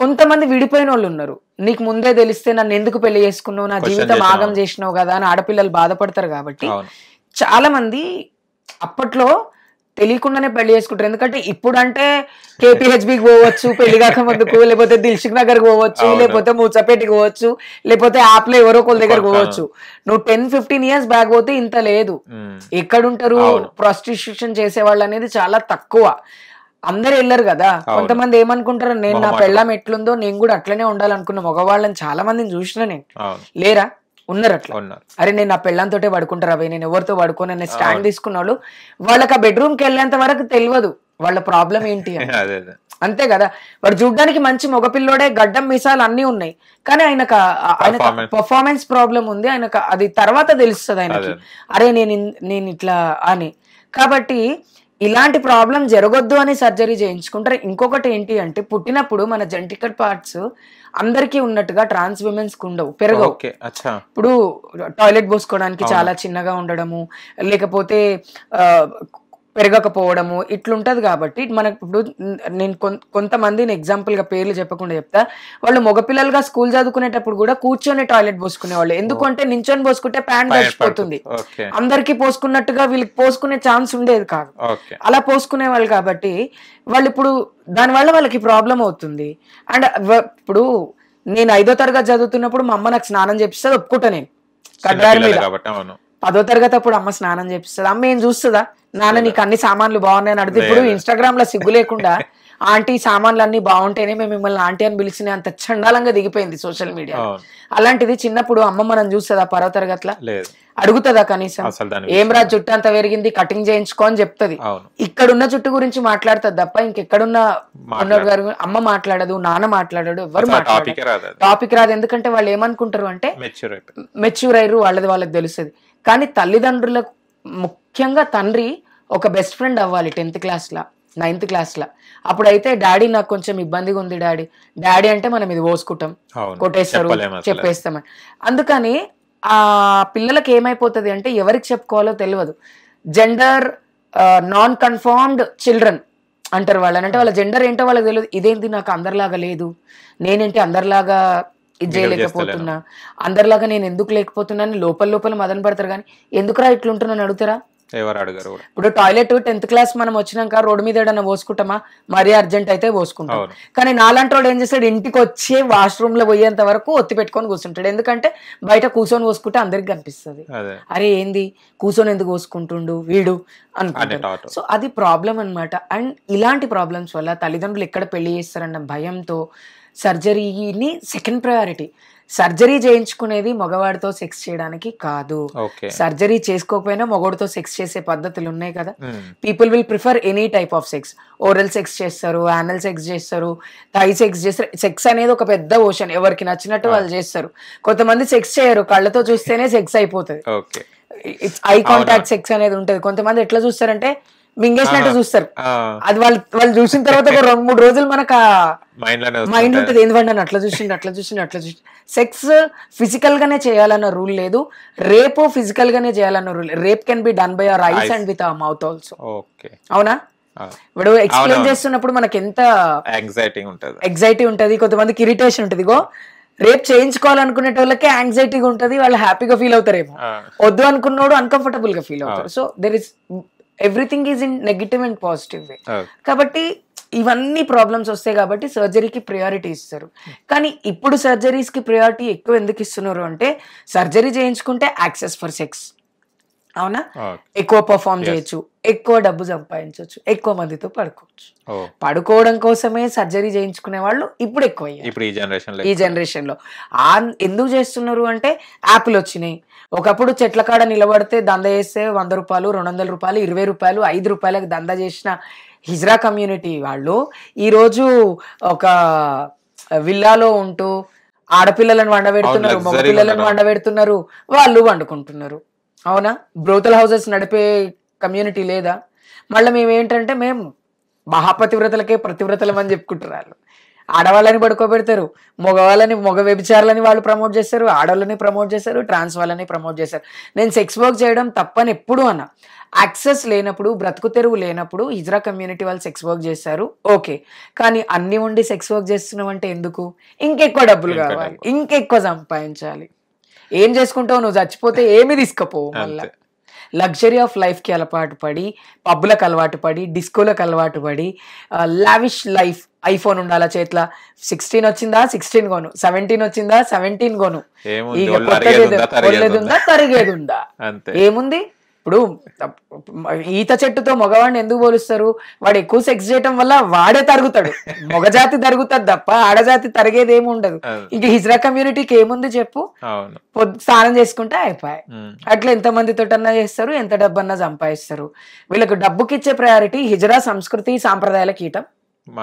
కొంతమంది విడిపోయిన వాళ్ళు ఉన్నారు. నీకు ముందే తెలిస్తే నన్ను ఎందుకు పెళ్లి చేసుకున్నావు, నా జీవితం ఆగం చేసినావు కదా అని ఆడపిల్లలు బాధపడతారు. కాబట్టి చాలా మంది అప్పట్లో తెలియకుండానే పెళ్లి చేసుకుంటారు. ఎందుకంటే ఇప్పుడు అంటే KPHBకి పోవచ్చు పెళ్లి కాక ముందుకు, లేకపోతే దిల్సుఖ్ నగర్ పోవచ్చు, లేకపోతే మూచపేటకి పోవచ్చు, లేకపోతే యాప్ లో ఎవరో ఒకళ్ళ దగ్గర పోవచ్చు. నువ్వు 10-15 years బ్యాక్ పోతే ఇంత లేదు. ఎక్కడుంటారు ప్రాస్టిట్యూషన్ చేసేవాళ్ళు అనేది చాలా తక్కువ. అందరు వెళ్ళరు కదా. కొంతమంది ఏమనుకుంటారు, నేను నా పెళ్ళాం ఎట్లుందో నేను కూడా అట్లనే ఉండాలనుకున్న మగవాళ్ళని చాలా మందిని చూసిన నేను. లేరా, ఉన్నారు అట్లా. అరే నేను నా పెళ్ళంతోటే పడుకుంటారు అవి, నేను ఎవరితో పడుకోను అనే స్టాండ్ తీసుకున్న వాళ్ళు. వాళ్ళకి ఆ బెడ్రూమ్ కి వెళ్ళేంత వరకు తెలియదు వాళ్ళ ప్రాబ్లం ఏంటి అని. అంతే కదా. వాడు చూడ్డానికి మంచి మగపిల్లోడే, గడ్డం మీసాలు అన్ని ఉన్నాయి, కానీ ఆయనకు పర్ఫార్మెన్స్ ప్రాబ్లం ఉంది. ఆయనకు అది తర్వాత తెలుస్తుంది ఆయనకి, అరే నేను ఇట్లా అని. కాబట్టి ఇలాంటి ప్రాబ్లం జరగొద్దు అని సర్జరీ చేయించుకుంటారు. ఇంకొకటి ఏంటి అంటే, పుట్టినప్పుడు మన జెనెటికల్ పార్ట్స్ అందరికీ ఉన్నట్టుగా ట్రాన్స్ విమెన్స్ కు ఉండవు, పెరగవు. ఇప్పుడు టాయిలెట్ పోసుకోవడానికి చాలా చిన్నగా ఉండడము, లేకపోతే పెరగకపోవడము ఇట్లుంటది. కాబట్టి మనకు ఇప్పుడు నేను కొంతమందిని ఎగ్జాంపుల్ గా పేర్లు చెప్పకుండా చెప్తా. వాళ్ళు మగపిల్లలుగా స్కూల్ చదువుకునేటప్పుడు కూడా కూర్చొని టాయిలెట్ పోసుకునేవాళ్ళు. ఎందుకంటే నించొని పోసుకుంటే ప్యాంట్ గడిచిపోతుంది. అందరికి పోసుకున్నట్టుగా వీళ్ళకి పోసుకునే ఛాన్స్ ఉండేది కాదు, అలా పోసుకునే వాళ్ళు. కాబట్టి వాళ్ళు ఇప్పుడు దానివల్ల వాళ్ళకి ప్రాబ్లం అవుతుంది. అండ్ ఇప్పుడు నేను 5వ తరగతి చదువుతున్నప్పుడు మా అమ్మ నాకు స్నానం చేపిస్తుంది, ఒప్పుకుంటా నేను కడ్డారి మీద. 10వ తరగతి అప్పుడు అమ్మ స్నానం చేపిస్తుంది. అమ్మ ఏం చూస్తుందా, నాన్న నీకు అన్ని సామాన్లు బాగున్నాయని అడిగితే, ఇప్పుడు ఇన్స్టాగ్రామ్ లో సిగ్గు లేకుండా ఆంటీ సామాన్లు అన్ని బాగుంటేనే మేము మిమ్మల్ని ఆంటీ అని పిలిచిన అంత చండాలంగా దిగిపోయింది సోషల్ మీడియా. అలాంటిది చిన్నప్పుడు అమ్మ మనం చూస్తుందా 10వ తరగతిలో, అడుగుతుందా కనీసం? ఏం రా జుట్టు అంత పెరిగింది, కటింగ్ చేయించుకో అని చెప్తుంది. ఇక్కడున్న జుట్టు గురించి మాట్లాడుతుంది తప్ప ఇంకెక్కడున్న గారు అమ్మ మాట్లాడదు, నాన్న మాట్లాడాడు, ఎవరు మాట్లాడదు, టాపిక్ రాదు. ఎందుకంటే వాళ్ళు ఏమనుకుంటారు అంటే మెచ్యూర్ అయ్యారు, వాళ్ళకి తెలుస్తుంది. కానీ తల్లిదండ్రులకు, ముఖ్యంగా తండ్రి ఒక బెస్ట్ ఫ్రెండ్ అవ్వాలి 10th class లా 9th class లా. అప్పుడైతే డాడీ నాకు కొంచెం ఇబ్బందిగా ఉంది డాడీ అంటే మనం ఇది పోసుకుంటాం, కొట్టేస్తారు, చెప్పేస్తామని. అందుకని ఆ పిల్లలకి ఏమైపోతుంది అంటే ఎవరికి చెప్పుకోవాలో తెలియదు. జెండర్ నాన్ కన్ఫర్మ్డ్ చిల్డ్రన్ అంటారు వాళ్ళని. అంటే వాళ్ళ జెండర్ ఏంటో వాళ్ళకి తెలియదు. ఇదేంటి నాకు అందరిలాగా లేదు, నేనేంటి అందరిలాగా ఇది చేయలేకపోతున్నా, అందరిలాగా నేను ఎందుకు లేకపోతున్నా అని లోపల మదన పడతారు. కానీ ఎందుకురా ఇట్లుంటున్నాను అడుగుతారా? ఎవరు అడగరు. ఇప్పుడు టాయిలెట్ 10th class మనం వచ్చినాక రోడ్డు మీద ఏదైనా పోసుకుంటామా? మరీ అర్జెంట్ అయితే పోసుకుంటాం. కానీ నాలాంటి వాడు ఏం చేస్తాడు, ఇంటికి వచ్చి వాష్రూమ్ లో పోయేంత వరకు ఒత్తి పెట్టుకొని కూర్చుంటాడు. ఎందుకంటే బయట కూర్చొని పోసుకుంటే అందరికి కనిపిస్తుంది, అరే ఏంది కూర్చొని ఎందుకు పోసుకుంటుండు వీడు అనుకుంటారు. సో అది ప్రాబ్లం అన్నమాట. అండ్ ఇలాంటి ప్రాబ్లమ్స్ వల్ల తల్లిదండ్రులు ఎక్కడ పెళ్లి చేస్తారన్న భయంతో సర్జరీని సెకండ్ ప్రయారిటీ. సర్జరీ చేయించుకునేది మగవాడితో సెక్స్ చేయడానికి కాదు. సర్జరీ చేసుకోకపోయినా మగవాడితో సెక్స్ చేసే పద్ధతులు ఉన్నాయి కదా. People will prefer any type of sex. Oral sex చేస్తారు, యానల్ సెక్స్ చేస్తారు, థై సెక్స్ చేస్తారు. సెక్స్ అనేది ఒక పెద్ద ఓషన్, ఎవరికి నచ్చినట్టు వాళ్ళు చేస్తారు. కొంతమంది సెక్స్ చేయరు, కళ్ళతో చూస్తేనే సెక్స్ అయిపోతుంది. ఐ కాంటాక్ట్ సెక్స్ అనేది ఉంటది. కొంతమంది ఎట్లా చూస్తారంటే మింగేసినట్టు చూస్తారు. అది వాళ్ళు చూసిన తర్వాత ఒక 2-3 రోజులు మనకు మైండ్ ఉంటుంది, ఎందుకంటే అట్లా చూసి. సెక్స్ ఫిజికల్ గానే చేయాలన్న రూల్ లేదు, రేపు ఫిజికల్ గానే చేయాలన్న rule. Rape can be done by our eyes and with our mouth also. అవునా? ఇప్పుడు ఎక్స్ప్లెయిన్ చేస్తున్నప్పుడు మనకి ఎంత ఎగ్జైటీ ఉంటది, కొంతమందికి ఇరిటేషన్ ఉంటది. రేపు చేయించుకోవాలనుకునే వాళ్ళకే యాంగ్జైటీగా ఉంటది, వాళ్ళు హ్యాపీగా ఫీల్ అవుతారేమో. వద్దు అనుకున్నోడు అన్కంఫర్టబుల్ గా ఫీల్ అవుతారు. So there is everything is in negative and positive way. కాబట్టి ఇవన్నీ ప్రాబ్లమ్స్ వస్తాయి కాబట్టి సర్జరీకి ప్రియారిటీ ఇస్తారు. కానీ ఇప్పుడు సర్జరీస్ కి ప్రియారిటీ ఎక్కువ ఎందుకు ఇస్తున్నారు అంటే, సర్జరీ చేయించుకుంటే యాక్సెస్ ఫర్ సెక్స్, అవునా, ఎక్కువ పర్ఫార్మ్ చేయొచ్చు, ఎక్కువ డబ్బు సంపాదించవచ్చు, ఎక్కువ మందితో పడుకోవచ్చు. పడుకోవడం కోసమే సర్జరీ చేయించుకునే వాళ్ళు ఇప్పుడు ఎక్కువ అయ్యారు ఈ జనరేషన్ లో. ఎందుకు చేస్తున్నారు అంటే యాప్లు వచ్చినాయి. ఒకప్పుడు చెట్ల కాడ నిలబడితే దంద చేస్తే 100 రూపాయలు, 200 రూపాయలు, 20 రూపాయలు, 5 రూపాయలకు దంద చేసిన హిజ్రా కమ్యూనిటీ వాళ్ళు ఈరోజు ఒక విల్లాలో ఉంటూ ఆడపిల్లలను వండబెడుతున్నారు, మగపిల్లలను వండబెడుతున్నారు, వాళ్ళు వండుకుంటున్నారు. అవునా? బ్రోతల్ హౌసెస్ నడిపే కమ్యూనిటీ లేదా? మళ్ళీ మేమేంటంటే మేము మహాపతివ్రతలకే ప్రతివ్రతలం అని చెప్పుకుంటారు. వాళ్ళు ఆడవాళ్ళని పడుకోబెడతారు, మగ వ్యభిచారులని వాళ్ళు ప్రమోట్ చేస్తారు, ఆడవాళ్ళని ప్రమోట్ చేస్తారు, ట్రాన్స్ వాళ్ళని ప్రమోట్ చేస్తారు. నేను సెక్స్ వర్క్ చేయడం తప్పని ఎప్పుడు అన్నా. యాక్సెస్ లేనప్పుడు, బ్రతుకు తెరువు లేనప్పుడు హిజ్రా కమ్యూనిటీ వాళ్ళు సెక్స్ వర్క్ చేస్తారు, ఓకే. కానీ అన్ని ఉండి సెక్స్ వర్క్ చేస్తున్నాం అంటే ఎందుకు? ఇంకెక్కువ డబ్బులు కావాలి, ఇంకెక్కువ సంపాదించాలి. ఏం చేసుకుంటావు? నువ్వు చచ్చిపోతే ఏమి తీసుకపోవు. మళ్ళీ లగ్జరీ ఆఫ్ లైఫ్కి అలవాటు పడి, పబ్బులకు అలవాటు పడి, డిస్కోలకు అలవాటు పడి, లావిష్ లైఫ్, ఐఫోన్ ఉండాలా చేతిలో, 16 వచ్చిందా 16 కొను, 17 వచ్చిందా 17 కొను, ఇక కొట్టేది ఉందా తరిగేది ఉందా, ఏముంది? ఇప్పుడు ఈత చెట్టుతో మగవాడిని ఎందుకు పోలుస్తారు? వాడు ఎక్కువ సెక్స్ చేయటం వల్ల వాడే తరుగుతాడు, మగజాతి తరుగుతుంది తప్ప ఆడజాతి తరిగేది ఏమి ఉండదు. ఇంక హిజ్రా కమ్యూనిటీకి ఏముంది చెప్పు? స్నానం చేసుకుంటే అయిపోయాయి. అట్లా ఎంత మందితోటన్నా చేస్తారు, ఎంత డబ్బన్నా సంపాదిస్తారు. వీళ్ళకు డబ్బుకిచ్చే ప్రయారిటీ హిజ్రా సంస్కృతి సాంప్రదాయాలకు ఇయటం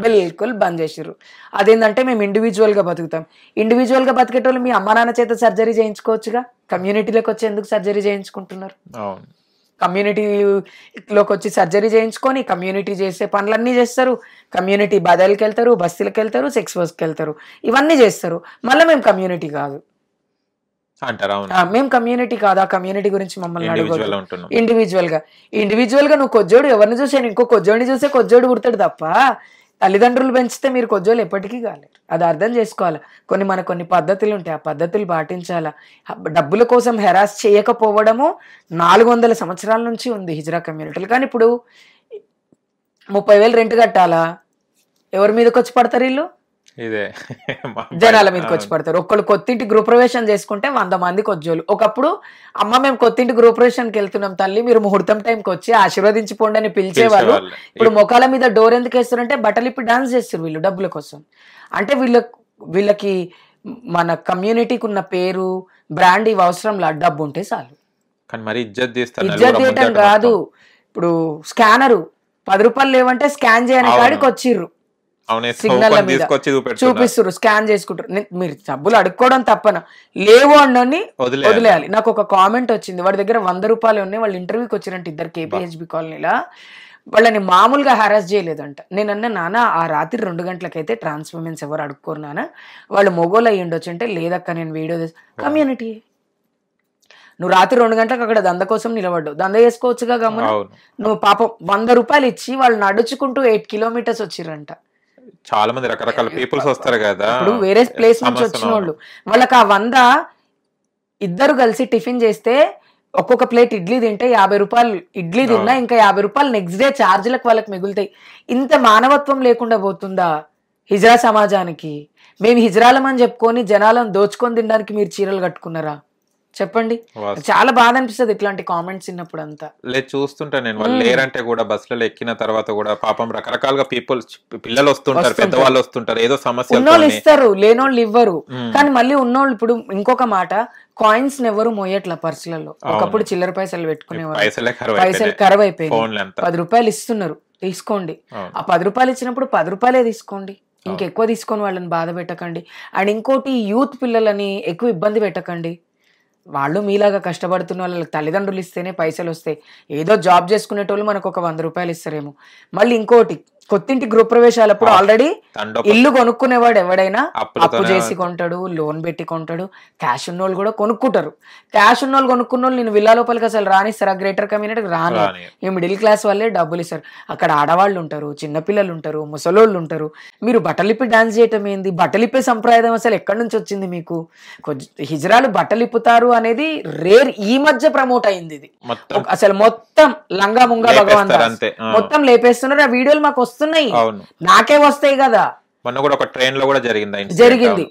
బిల్కుల్ బంద్ చేసిర్రు. అదేంటంటే మేము ఇండివిజువల్ గా బతుకుతాం. ఇండివిజువల్ గా బతికేటోళ్ళు మీ అమ్మ నాన్న చేత సర్జరీ చేయించుకోవచ్చుగా, కమ్యూనిటీలోకి వచ్చి ఎందుకు సర్జరీ చేయించుకుంటున్నారు? కమ్యూనిటీలోకి వచ్చి సర్జరీ చేయించుకొని కమ్యూనిటీ చేసే పనులన్నీ చేస్తారు. కమ్యూనిటీ బదలకి వెళ్తారు, బస్తీలకు వెళ్తారు, సెక్స్ వర్క్కి వెళ్తారు, ఇవన్నీ చేస్తారు. మళ్ళీ మేము కమ్యూనిటీ కాదు అంటారా? మేము కమ్యూనిటీ కాదు. ఆ కమ్యూనిటీ గురించి మమ్మల్ని అడగదు. ఇండివిజువల్ గా నువ్వు కొజ్జోడు ఎవరిని చూసాను, ఇంకో కొజ్జోడిని చూసే కొజ్జోడు పుడతాడు తప్ప తల్లిదండ్రులు పెంచితే మీరు కొజ్జోలు ఎప్పటికీ కాలేరు. అది అర్థం చేసుకోవాలి. కొన్ని పద్ధతులు ఉంటాయి, ఆ పద్ధతులు పాటించాలా. డబ్బుల కోసం హెరాస్ చేయకపోవడము 400 సంవత్సరాల నుంచి ఉంది హిజ్రా కమ్యూనిటీలు. కానీ ఇప్పుడు 30,000 రెంట్ కట్టాలా? ఎవరి మీదకి వచ్చి పడతారు? వీళ్ళు జనాల మీదకి వచ్చి పడతారు. ఒక్కళ్ళు కొత్తింటి గృహప్రవేశం చేసుకుంటే 100 మంది కొజ్జోలు. ఒకప్పుడు అమ్మ మేము కొత్తింటి గృహప్రవేశానికి వెళ్తున్నాం తల్లి, మీరు ముహూర్తం టైంకి వచ్చి ఆశీర్వదించిపోండి అని పిలిచేవాళ్ళు. ఇప్పుడు మొఖాల మీద డోర్ ఎందుకు వేస్తారంటే బట్టలు ఇప్పి డాన్స్ చేస్తారు వీళ్ళు డబ్బుల కోసం. అంటే వీళ్ళకి మన కమ్యూనిటీకి ఉన్న పేరు, బ్రాండ్ ఇవి అవసరం లా, డబ్బు ఉంటే చాలు. ఇజ్జత్ చేయటం కాదు. ఇప్పుడు స్కానరు 10 రూపాయలు లేవంటే స్కాన్ చేయని కాడికి వచ్చిర్రు, సిగ్నల్ మీద చూపిస్తారు, స్కాన్ చేసుకుంటారు. మీరు డబ్బులు అడుక్కోవడం తప్పన, లేవు అన్నీ వదిలేయాలి. నాకు ఒక కామెంట్ వచ్చింది, వాడి దగ్గర 100 రూపాయలు ఉన్నాయి, వాళ్ళు ఇంటర్వ్యూకి వచ్చిరంటే ఇద్దరు కేపీహెచ్బి కాలనీలా, వాళ్ళని మామూలుగా హెరాస్ చేయలేదంట. నేను అన్న నాన్న ఆ రాత్రి 2 గంటలకైతే ట్రాన్స్ఫర్మెన్స్ ఎవరు అడుక్కోరు నాన్న, వాళ్ళు మొగోలు అయ్యి ఉండొచ్చు అంటే, లేదక్క నేను వీడియో కమ్యూనిటీ, నువ్వు రాత్రి 2 గంటలకు అక్కడ దంద కోసం నిలబడ్డావు, దంద చేసుకోవచ్చుగా గమ్మున. నువ్వు పాపం 100 రూపాయలు ఇచ్చి వాళ్ళు నడుచుకుంటూ 8 కిలోమీటర్స్ వచ్చిర్రంట. చాలా మంది రకరకాల పీపుల్స్ వస్తారు కదా, ఇప్పుడు వేరే ప్లేస్ నుంచి వచ్చిన వాళ్ళు, వాళ్ళకి ఆ 100 ఇద్దరు కలిసి టిఫిన్ చేస్తే ఒక్కొక్క ప్లేట్ ఇడ్లీ తింటే 50 రూపాయలు ఇడ్లీ తిన్నా ఇంకా 50 రూపాయలు నెక్స్ట్ డే ఛార్జీలకు వాళ్ళకి మిగులుతాయి. ఇంత మానవత్వం లేకుండా పోతుందా హిజ్రా సమాజానికి? మేము హిజ్రాలమని చెప్పుకొని జనాలను దోచుకొని తినడానికి మీరు చీరలు కట్టుకున్నారా చెప్పండి? చాలా బాధ అనిపిస్తుంది ఇట్లాంటి కామెంట్స్ విన్నప్పుడు. అంతా లేదు చూస్తుంటా నేను, వాళ్ళు లేరంటే కూడా బస్సులలో ఎక్కిన తర్వాత కూడా పాపం రకరకాలుగా పిల్లలు వస్తుంటారు, పెద్దవాళ్ళు వస్తుంటారు, ఏదో సమస్య ఉన్నోళ్ళు ఇస్తారు, లేనోళ్ళు ఇవ్వరు. కానీ మళ్ళీ ఉన్నోళ్ళు, ఇప్పుడు ఇంకొక మాట, కాయిన్స్ ఎవరు మోయట్లా పర్సులలో. ఒకప్పుడు చిల్లర పైసలు పెట్టుకునేవారు, పైసలు కరువు అయిపోయింది. 10 రూపాయలు ఇస్తున్నారు, తీసుకోండి. ఆ 10 రూపాయలు ఇచ్చినప్పుడు 10 రూపాయలే తీసుకోండి, ఇంకెక్కువ తీసుకొని వాళ్ళని బాధ పెట్టకండి. అండ్ ఇంకోటి, యూత్ పిల్లలని ఎక్కువ ఇబ్బంది పెట్టకండి. వాళ్ళు మీలాగా కష్టపడుతున్న వాళ్ళకి తల్లిదండ్రులు ఇస్తేనే పైసలు వస్తాయి. ఏదో జాబ్ చేసుకునేటోళ్ళు మనకు ఒక 100 రూపాయలు ఇస్తారేమో. మళ్ళీ ఇంకోటి, కొత్తింటి గృహప్రవేశాలప్పుడు ఆల్రెడీ ఇల్లు కొనుక్కునేవాడు ఎవడైనా అప్పు చేసి కొంటాడు, లోన్ పెట్టి కొంటాడు. క్యాష్ ఉన్నోళ్ళు కూడా కొనుక్కుంటారు. క్యాష్ ఉన్నోళ్ళు కొనుక్కున్నోళ్ళు నేను విల్లా లోపలికి అసలు రానిస్తారా? గ్రేటర్ కమ్యూనిటీకి రాని. ఈ మిడిల్ క్లాస్ వాళ్ళే డబ్బులు ఇస్తారు. అక్కడ ఆడవాళ్ళు ఉంటారు, చిన్నపిల్లలు ఉంటారు, ముసలోళ్ళు ఉంటారు. మీరు బట్టలిప్పి డాన్స్ చేయటం ఏంది? బట్టలిప్పే సంప్రదాయం అసలు ఎక్కడి నుంచి వచ్చింది మీకు? హిజ్రాలు బట్టలిప్పుతారు అనేది రేర్, ఈ మధ్య ప్రమోట్ అయింది ఇది. అసలు మొత్తం లంగా ముంగా భగవంత్ మొత్తం లేపేస్తున్నారు. ఆ వీడియోలు మాకు వస్తున్నాయి, నాకే వస్తాయి కదా. మొన్న కూడా ఒక ట్రైన్ లో కూడా జరిగింది.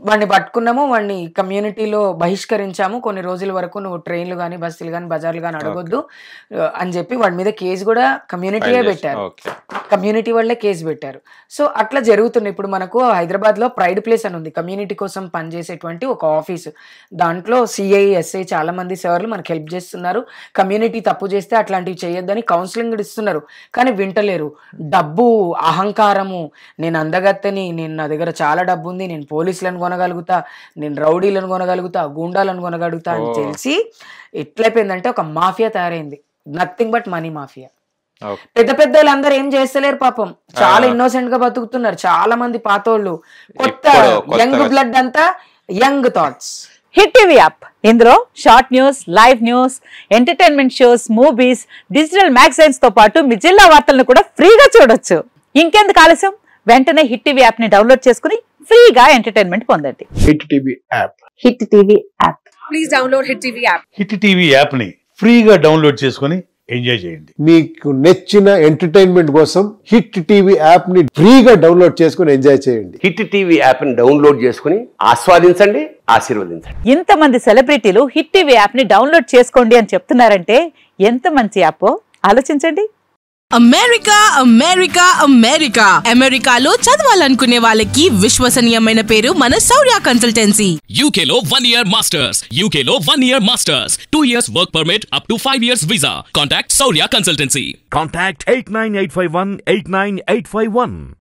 వాడిని పట్టుకున్నాము, వాడిని కమ్యూనిటీలో బహిష్కరించాము. కొన్ని రోజుల వరకు నువ్వు ట్రైన్లు కానీ బస్సులు కానీ బజార్లు కానీ అడగొద్దు అని చెప్పి వాడి మీద కేసు కూడా కమ్యూనిటీయే పెట్టారు, కమ్యూనిటీ వాళ్ళే కేసు పెట్టారు. సో అట్లా జరుగుతున్నాయి. ఇప్పుడు మనకు హైదరాబాద్ లో ప్రైడ్ ప్లేస్ అని ఉంది, కమ్యూనిటీ కోసం పనిచేసేటువంటి ఒక ఆఫీసు. దాంట్లో సిఐ, ఎస్ఐ చాలా మంది సార్లు మనకు హెల్ప్ చేస్తున్నారు. కమ్యూనిటీ తప్పు చేస్తే అట్లాంటివి చేయొద్దని కౌన్సిలింగ్ ఇస్తున్నారు. కానీ వింటలేరు. డబ్బు, అహంకారము, నేను అందగత్తని, నా దగ్గర చాలా డబ్బు ఉంది, నేను పోలీసులను కొనగలుగుతా, నేను రౌడీలను కొనగలుగుతా, గూండాలను కొనగలుగుతా అని తెలిసి ఎట్లయిపోయిందంటే ఒక మాఫియా తయారైంది. Nothing but money mafia. పెద్ద పెద్ద వాళ్ళందరూ ఏం చేస్తలేరు పాపం, చాలా ఇన్నోసెంట్ గా బతుకుతున్నారు. చాలా మంది పాతోళ్ళు, కొత్త యంగ్ బ్లడ్ అంతా young thoughts, hit TV app ఇందులో short news, live news, entertainment shows, movies, digital magazines తో పాటు మీ జిల్లా వార్తలను కూడా ఫ్రీగా చూడొచ్చు. ఇంకెందుకు ఆలస్యం, వెంటనే హిట్ టీవీ యాప్ ని డౌన్లోడ్ చేసుకుని ఫ్రీగా ఎంటర్టైన్మెంట్ పొందండి. Hit TV app. Hit TV app. Please download hit TV app. Hit TV app ని ఫ్రీగా డౌన్లోడ్ చేసుకుని ఎంజాయ్ చేయండి. మీకు నచ్చిన ఎంటర్టైన్మెంట్ కోసం హిట్ టీవీ యాప్ ని ఫ్రీగా డౌన్లోడ్ చేసుకుని ఎంజాయ్ చేయండి. హిట్ టీవీ యాప్ ని డౌన్లోడ్ చేసుకుని ఆస్వాదించండి, ఆశీర్వదించండి. ఇంతమంది సెలబ్రిటీలు హిట్ టీవీ యాప్ ని డౌన్లోడ్ చేసుకోండి అని చెప్తున్నారంటే ఎంత మంచి యాప్ ఆలోచించండి. అమెరికా అమెరికా అమెరికా అమెరికాలో చదవాలనుకునే వాళ్ళకి విశ్వసనీయమైన పేరు మన శౌర్య కన్సల్టెన్సీ. UK లో 1 year masters, UK లో 1 year masters, 2 years work permit up to 5 years visa. Contact Saurya Consultancy. Contact 89851 89851.